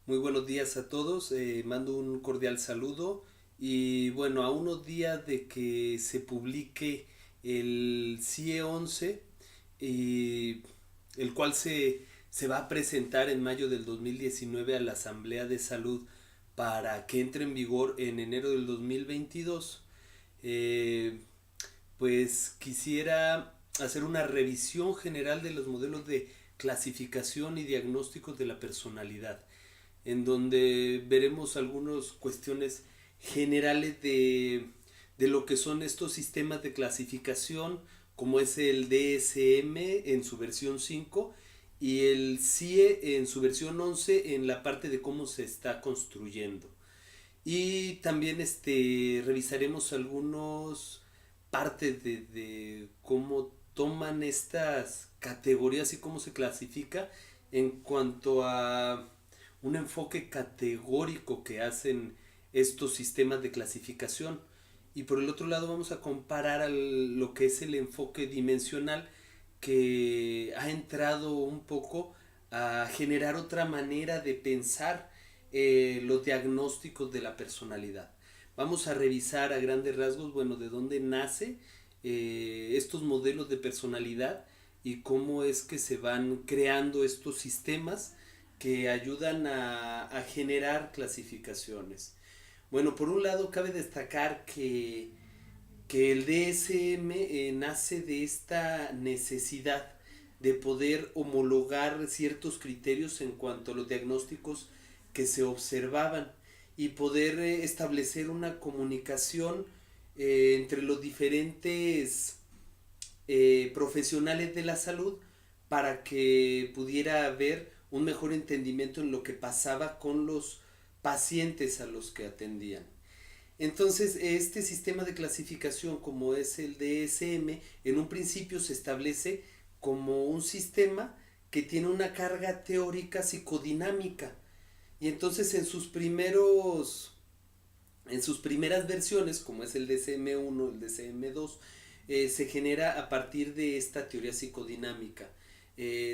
Muy buenos días a todos, mando un cordial saludo y bueno, a unos días de que se publique el CIE 11, y el cual se va a presentar en mayo del 2019 a la Asamblea de Salud para que entre en vigor en enero del 2022. eh, pues quisiera hacer una revisión general de los modelos de clasificación y diagnósticos de la personalidad, en donde veremos algunas cuestiones generales de lo que son estos sistemas de clasificación, como es el DSM en su versión 5 y el CIE en su versión 11 en la parte de cómo se está construyendo. Y también revisaremos algunos partes de cómo toman estas categorías y cómo se clasifica en cuanto a un enfoque categórico que hacen estos sistemas de clasificación. Y por el otro lado vamos a comparar lo que es el enfoque dimensional, que ha entrado un poco a generar otra manera de pensar los diagnósticos de la personalidad. Vamos a revisar a grandes rasgos, bueno, de dónde nace estos modelos de personalidad y cómo es que se van creando estos sistemas que ayudan a generar clasificaciones. Bueno, por un lado cabe destacar que el DSM nace de esta necesidad de poder homologar ciertos criterios en cuanto a los diagnósticos que se observaban y poder establecer una comunicación entre los diferentes profesionales de la salud para que pudiera haber un mejor entendimiento en lo que pasaba con los pacientes a los que atendían. Entonces, este sistema de clasificación, como es el DSM, en un principio se establece como un sistema que tiene una carga teórica psicodinámica. Y entonces en sus primeras versiones, como es el DSM-1, el DSM-2, se genera a partir de esta teoría psicodinámica,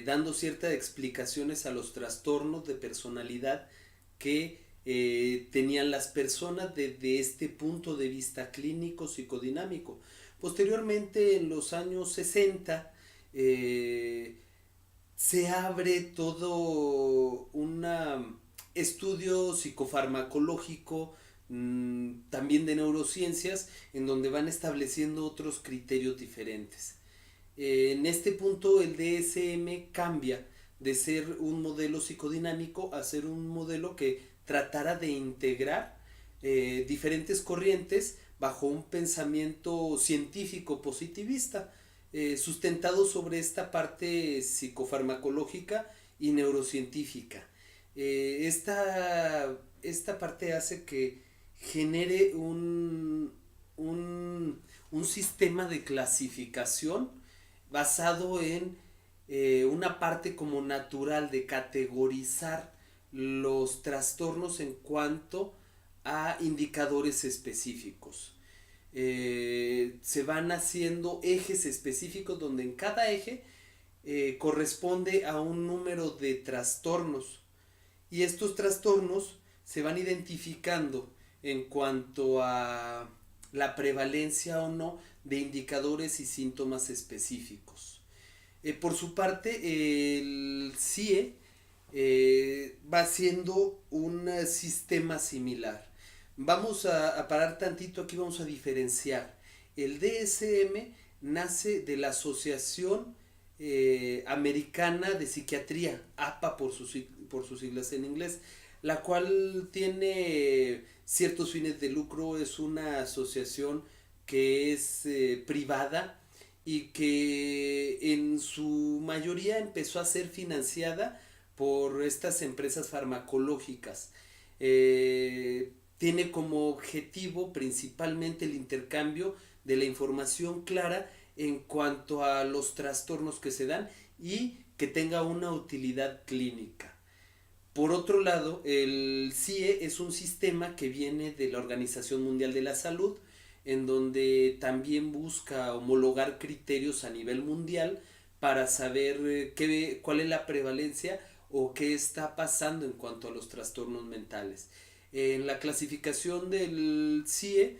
dando ciertas explicaciones a los trastornos de personalidad que tenían las personas desde este punto de vista clínico psicodinámico. Posteriormente, en los años 60, se abre todo un estudio psicofarmacológico, también de neurociencias, en donde van estableciendo otros criterios diferentes. En este punto el DSM cambia de ser un modelo psicodinámico a ser un modelo que tratara de integrar diferentes corrientes bajo un pensamiento científico positivista, sustentado sobre esta parte psicofarmacológica y neurocientífica. Esta parte hace que genere un sistema de clasificación basado en una parte como natural de categorizar los trastornos en cuanto a indicadores específicos. Se van haciendo ejes específicos donde en cada eje corresponde a un número de trastornos, y estos trastornos se van identificando en cuanto a la prevalencia o no de indicadores y síntomas específicos. Por su parte, el CIE va siendo un sistema similar. Vamos a parar tantito aquí, vamos a diferenciar. El DSM nace de la Asociación Americana de Psiquiatría, APA por sus siglas en inglés, la cual tiene ciertos fines de lucro, es una asociación que es privada y que en su mayoría empezó a ser financiada por estas empresas farmacológicas. Tiene como objetivo principalmente el intercambio de la información clara en cuanto a los trastornos que se dan y que tenga una utilidad clínica. Por otro lado, el CIE es un sistema que viene de la Organización Mundial de la Salud, en donde también busca homologar criterios a nivel mundial para saber cuál es la prevalencia o qué está pasando en cuanto a los trastornos mentales. En la clasificación del CIE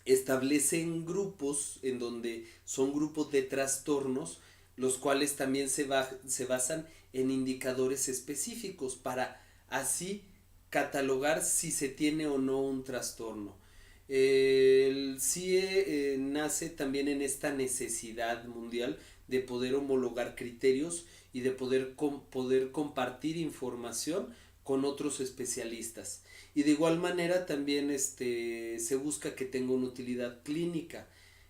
establecen grupos en donde son grupos de trastornos, los cuales también se basan en indicadores específicos para así catalogar si se tiene o no un trastorno. El CIE nace también en esta necesidad mundial de poder homologar criterios y de poder compartir información con otros especialistas. Y de igual manera también se busca que tenga una utilidad clínica.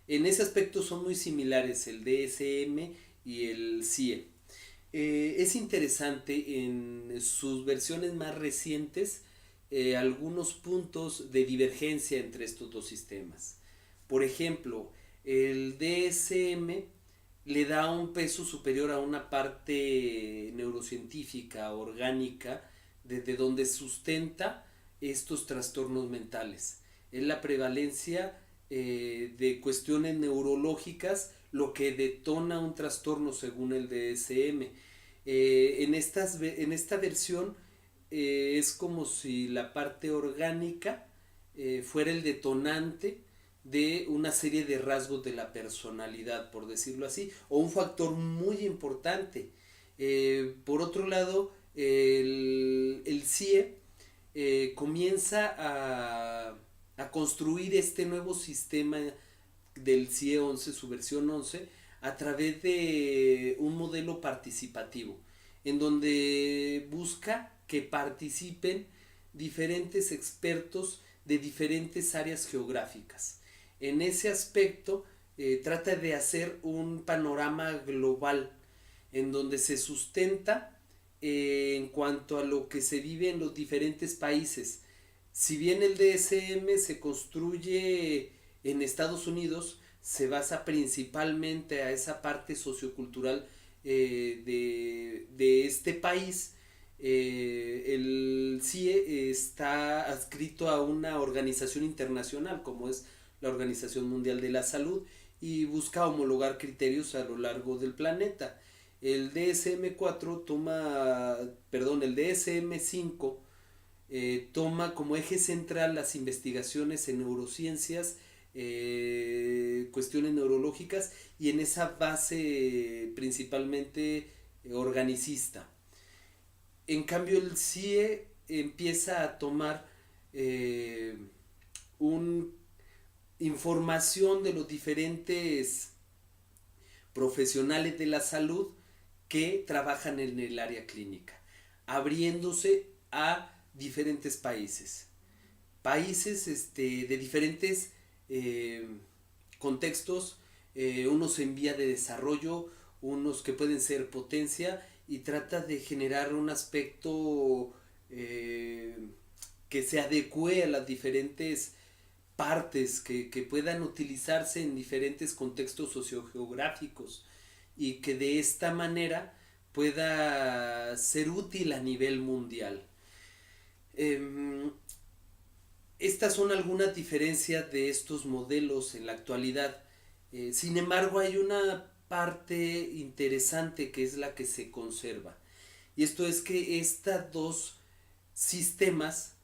En ese aspecto son muy similares el DSM y el CIE. Es interesante en sus versiones más recientes algunos puntos de divergencia entre estos dos sistemas. Por ejemplo, el DSM le da un peso superior a una parte neurocientífica, orgánica, desde donde sustenta estos trastornos mentales. Es la prevalencia de cuestiones neurológicas lo que detona un trastorno según el DSM. En esta versión es como si la parte orgánica fuera el detonante de una serie de rasgos de la personalidad, por decirlo así, o un factor muy importante. Por otro lado, el CIE comienza a construir este nuevo sistema del CIE 11, su versión 11, a través de un modelo participativo, en donde busca que participen diferentes expertos de diferentes áreas geográficas. En ese aspecto, trata de hacer un panorama global en donde se sustenta en cuanto a lo que se vive en los diferentes países. Si bien el DSM se construye en Estados Unidos, se basa principalmente a esa parte sociocultural de este país. El CIE está adscrito a una organización internacional como es la Organización Mundial de la Salud y busca homologar criterios a lo largo del planeta. El DSM-4 toma, perdón, el DSM-5 toma como eje central las investigaciones en neurociencias, cuestiones neurológicas y en esa base principalmente organicista. En cambio el CIE empieza a tomar eh, un, información de los diferentes profesionales de la salud que trabajan en el área clínica, abriéndose a diferentes países. Países de diferentes eh, contextos, unos en vía de desarrollo, unos que pueden ser potencia, y trata de generar un aspecto que se adecue a las diferentes partes que puedan utilizarse en diferentes contextos sociogeográficos y que de esta manera pueda ser útil a nivel mundial. Eh, Estas son algunas diferencias de estos modelos en la actualidad. Sin embargo, hay una parte interesante que es la que se conserva. Y esto es que estos dos sistemas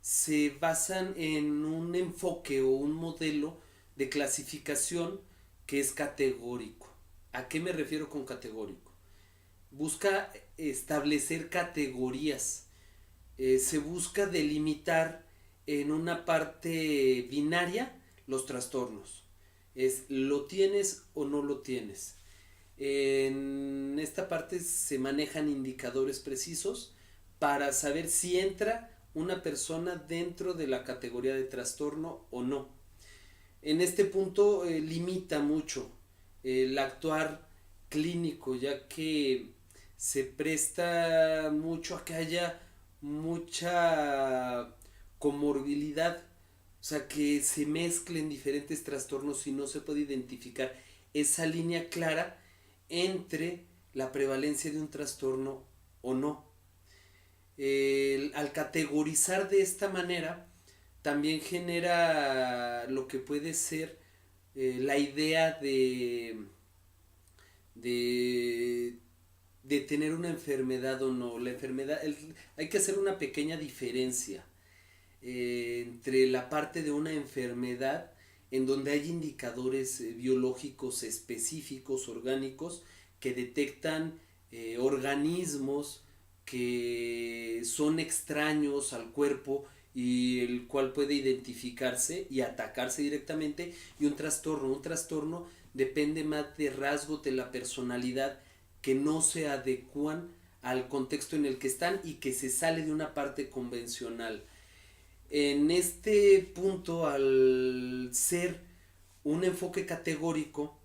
se basan en un enfoque o un modelo de clasificación que es categórico. ¿A qué me refiero con categórico? Busca establecer categorías, se busca delimitar en una parte binaria los trastornos. Es lo tienes o no lo tienes. En esta parte se manejan indicadores precisos para saber si entra una persona dentro de la categoría de trastorno o no. En este punto limita mucho el actuar clínico, ya que se presta mucho a que haya mucha comorbilidad, o sea, que se mezclen diferentes trastornos y no se puede identificar esa línea clara entre la prevalencia de un trastorno o no. Al categorizar de esta manera, también genera lo que puede ser la idea de de tener una enfermedad o no. Hay que hacer una pequeña diferencia entre la parte de una enfermedad en donde hay indicadores biológicos específicos, orgánicos, que detectan organismos que son extraños al cuerpo y el cual puede identificarse y atacarse directamente, y un trastorno depende más de rasgos de la personalidad que no se adecuan al contexto en el que están y que se sale de una parte convencional. En este punto, al ser un enfoque categórico,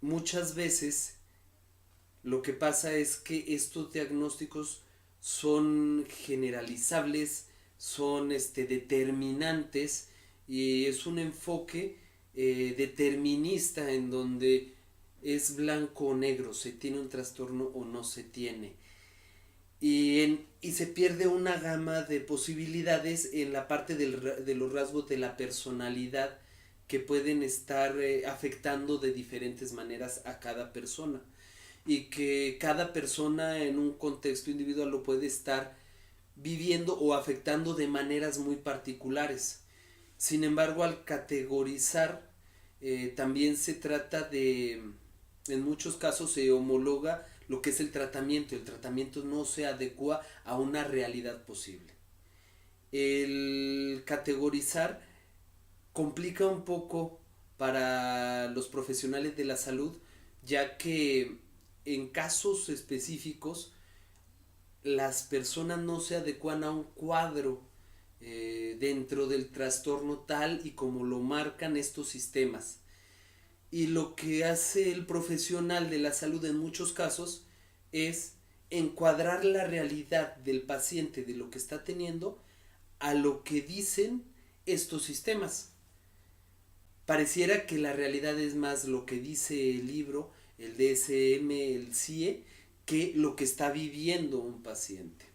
muchas veces lo que pasa es que estos diagnósticos son generalizables, son determinantes, y es un enfoque determinista en donde es blanco o negro, se tiene un trastorno o no se tiene. Y se pierde una gama de posibilidades en la parte de los rasgos de la personalidad que pueden estar afectando de diferentes maneras a cada persona, y que cada persona en un contexto individual lo puede estar viviendo o afectando de maneras muy particulares. Sin embargo, al categorizar, también se trata de, en muchos casos se homologa lo que es el tratamiento. El tratamiento no se adecua a una realidad posible. El categorizar complica un poco para los profesionales de la salud, ya que en casos específicos las personas no se adecuan a un cuadro dentro del trastorno tal y como lo marcan estos sistemas. Y lo que hace el profesional de la salud en muchos casos es encuadrar la realidad del paciente, de lo que está teniendo, a lo que dicen estos sistemas. Pareciera que la realidad es más lo que dice el libro, el DSM, el CIE, que lo que está viviendo un paciente.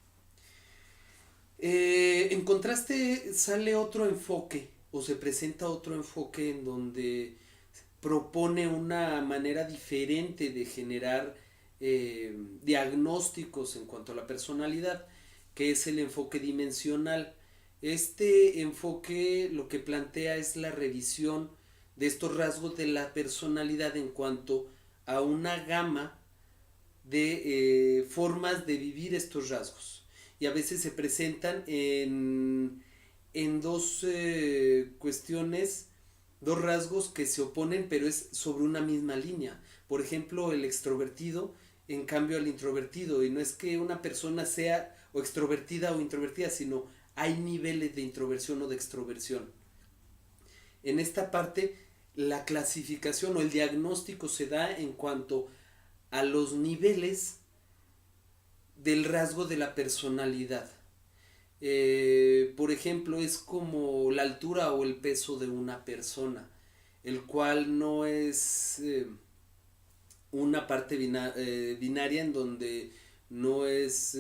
En contraste, sale otro enfoque, o se presenta otro enfoque en donde propone una manera diferente de generar diagnósticos en cuanto a la personalidad, que es el enfoque dimensional. Este enfoque lo que plantea es la revisión de estos rasgos de la personalidad en cuanto a una gama de formas de vivir estos rasgos. Y a veces se presentan en dos cuestiones, dos rasgos que se oponen, pero es sobre una misma línea. Por ejemplo, el extrovertido en cambio al introvertido, y no es que una persona sea o extrovertida o introvertida, sino hay niveles de introversión o de extroversión. En esta parte, la clasificación o el diagnóstico se da en cuanto a los niveles del rasgo de la personalidad. Por ejemplo, es como la altura o el peso de una persona, el cual no es una parte binaria, en donde no es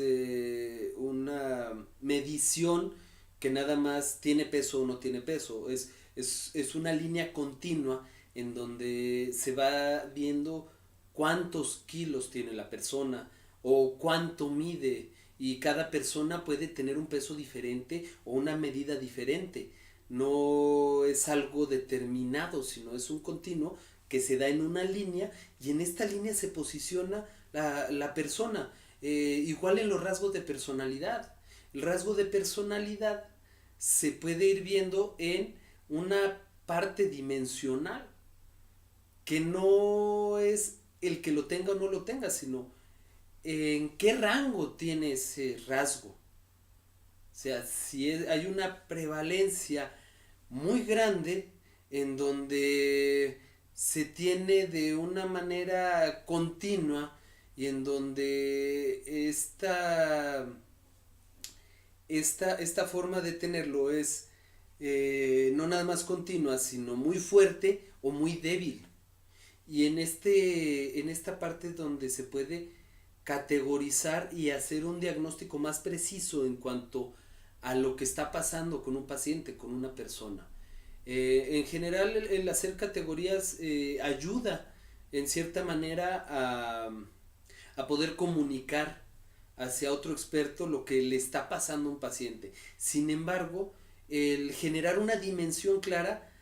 una medición que nada más tiene peso o no tiene peso. Es una línea continua en donde se va viendo cuántos kilos tiene la persona o cuánto mide, y cada persona puede tener un peso diferente o una medida diferente. No es algo determinado, sino es un continuo que se da en una línea, y en esta línea se posiciona la persona. Igual en los rasgos de personalidad. El rasgo de personalidad se puede ir viendo en una parte dimensional, que no es el que lo tenga o no lo tenga, sino en qué rango tiene ese rasgo. O sea, si hay una prevalencia muy grande en donde se tiene de una manera continua, y en donde esta forma de tenerlo es no nada más continua, sino muy fuerte o muy débil. Y en esta parte donde se puede categorizar y hacer un diagnóstico más preciso en cuanto a lo que está pasando con un paciente, con una persona. En general, el hacer categorías ayuda en cierta manera a poder comunicar hacia otro experto lo que le está pasando a un paciente. Sin embargo, el generar una dimensión clara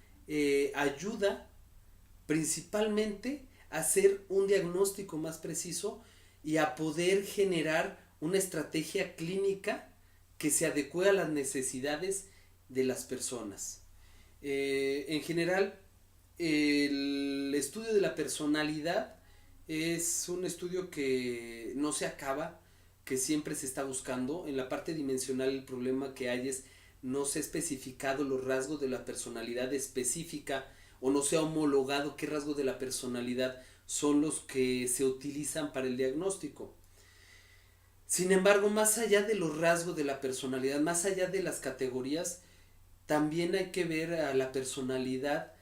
ayuda principalmente a hacer un diagnóstico más preciso y a poder generar una estrategia clínica que se adecue a las necesidades de las personas. En general, el estudio de la personalidad es un estudio que no se acaba, que siempre se está buscando. En la parte dimensional el problema que hay es no se ha especificado los rasgos de la personalidad específica o no se ha homologado qué rasgos de la personalidad son los que se utilizan para el diagnóstico. Sin embargo, más allá de los rasgos de la personalidad, más allá de las categorías, también hay que ver a la personalidad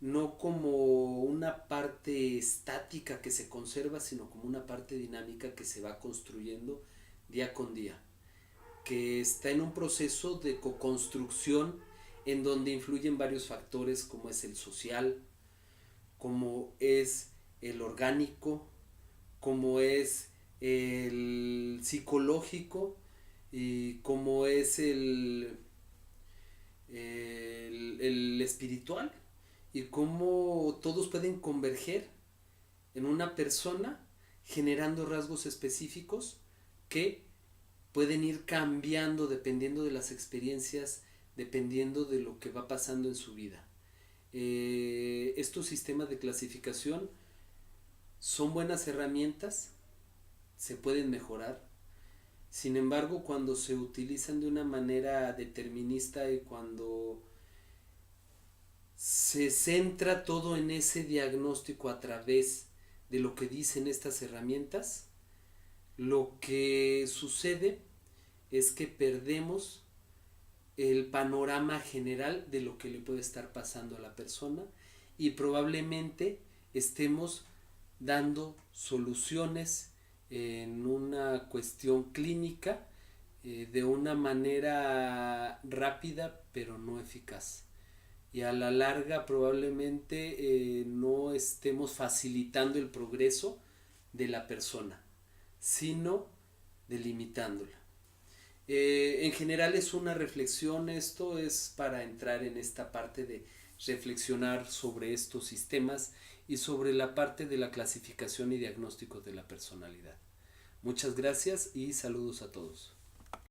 no como una parte estática que se conserva, sino como una parte dinámica que se va construyendo día con día, que está en un proceso de co-construcción en donde influyen varios factores como es el social, como es el orgánico, como es el psicológico y como es el espiritual, y cómo todos pueden converger en una persona generando rasgos específicos que pueden ir cambiando dependiendo de las experiencias, dependiendo de lo que va pasando en su vida. Estos sistemas de clasificación son buenas herramientas, se pueden mejorar. Sin embargo, cuando se utilizan de una manera determinista y cuando se centra todo en ese diagnóstico a través de lo que dicen estas herramientas, lo que sucede es que perdemos el panorama general de lo que le puede estar pasando a la persona y probablemente estemos dando soluciones en una cuestión clínica de una manera rápida pero no eficaz, y a la larga probablemente no estemos facilitando el progreso de la persona, sino delimitándola. En general es una reflexión, esto es para entrar en esta parte de reflexionar sobre estos sistemas y sobre la parte de la clasificación y diagnóstico de la personalidad. Muchas gracias y saludos a todos.